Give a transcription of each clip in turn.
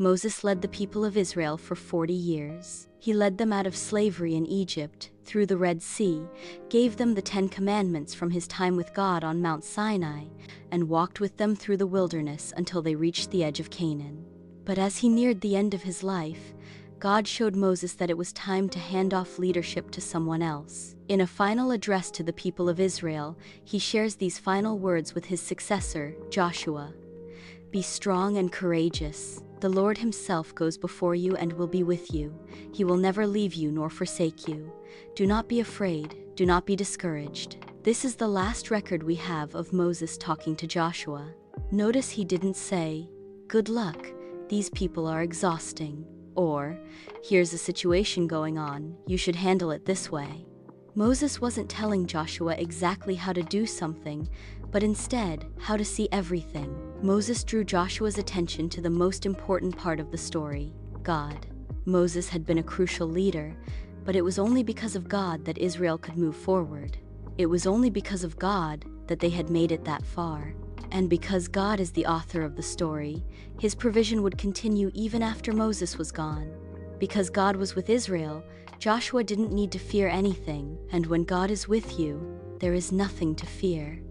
Moses led the people of Israel for 40 years. He led them out of slavery in Egypt, through the Red Sea, gave them the 10 Commandments from his time with God on Mount Sinai, and walked with them through the wilderness until they reached the edge of Canaan. But as he neared the end of his life, God showed Moses that it was time to hand off leadership to someone else. In a final address to the people of Israel, he shares these final words with his successor, Joshua. "Be strong and courageous. The Lord himself goes before you and will be with you. He will never leave you nor forsake you. Do not be afraid. Do not be discouraged." This is the last record we have of Moses talking to Joshua. Notice he didn't say, "Good luck. These people are exhausting." Or, "Here's a situation going on. You should handle it this way." Moses wasn't telling Joshua exactly how to do something, but instead, how to see everything. Moses drew Joshua's attention to the most important part of the story, God. Moses had been a crucial leader, but it was only because of God that Israel could move forward. It was only because of God that they had made it that far. And because God is the author of the story, his provision would continue even after Moses was gone. Because God was with Israel, Joshua didn't need to fear anything, and when God is with you, there is nothing to fear.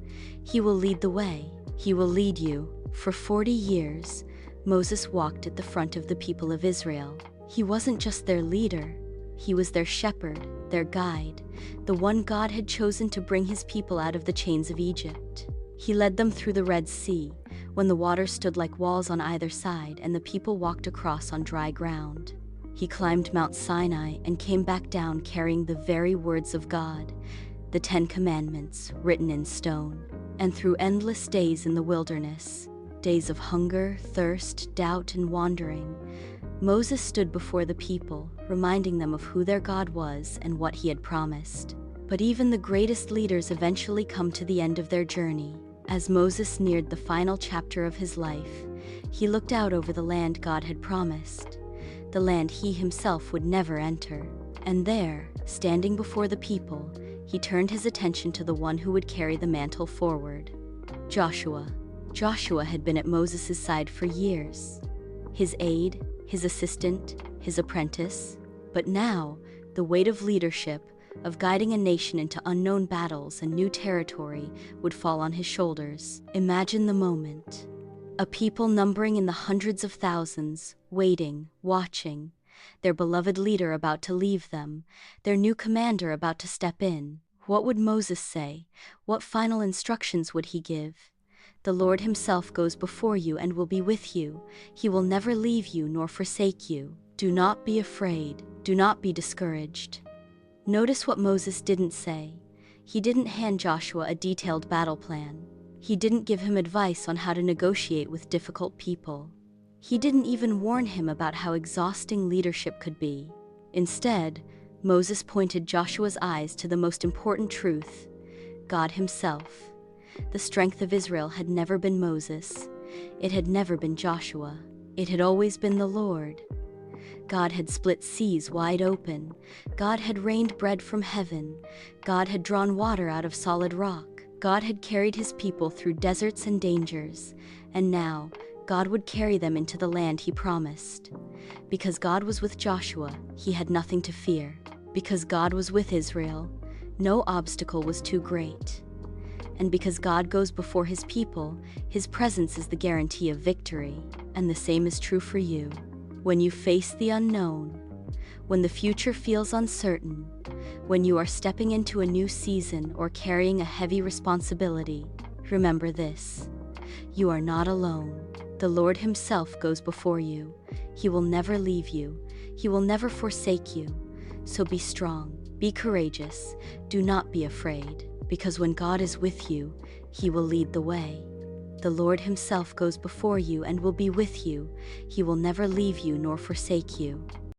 He will lead the way. He will lead you. For 40 years, Moses walked at the front of the people of Israel. He wasn't just their leader. He was their shepherd, their guide, the one God had chosen to bring his people out of the chains of Egypt. He led them through the Red Sea, when the water stood like walls on either side and the people walked across on dry ground. He climbed Mount Sinai and came back down carrying the very words of God, the 10 Commandments written in stone. And through endless days in the wilderness, days of hunger, thirst, doubt, and wandering, Moses stood before the people, reminding them of who their God was and what he had promised. But even the greatest leaders eventually come to the end of their journey. As Moses neared the final chapter of his life, he looked out over the land God had promised, the land he himself would never enter. And there, standing before the people, he turned his attention to the one who would carry the mantle forward, Joshua. Joshua had been at Moses' side for years, his aide, his assistant, his apprentice. But now, the weight of leadership, of guiding a nation into unknown battles and new territory, would fall on his shoulders. Imagine the moment. A people numbering in the hundreds of thousands, waiting, watching, their beloved leader about to leave them, their new commander about to step in. What would Moses say? What final instructions would he give? "The Lord himself goes before you and will be with you. He will never leave you nor forsake you. Do not be afraid. Do not be discouraged." Notice what Moses didn't say. He didn't hand Joshua a detailed battle plan. He didn't give him advice on how to negotiate with difficult people. He didn't even warn him about how exhausting leadership could be. Instead, Moses pointed Joshua's eyes to the most important truth, God himself. The strength of Israel had never been Moses. It had never been Joshua. It had always been the Lord. God had split seas wide open. God had rained bread from heaven. God had drawn water out of solid rock. God had carried his people through deserts and dangers. And now, God would carry them into the land he promised. Because God was with Joshua, he had nothing to fear. Because God was with Israel, no obstacle was too great. And because God goes before his people, his presence is the guarantee of victory. And the same is true for you. When you face the unknown, when the future feels uncertain, when you are stepping into a new season or carrying a heavy responsibility, remember this: you are not alone. The Lord himself goes before you. He will never leave you. He will never forsake you. So be strong, be courageous, do not be afraid, because when God is with you, he will lead the way. The Lord himself goes before you and will be with you. He will never leave you nor forsake you.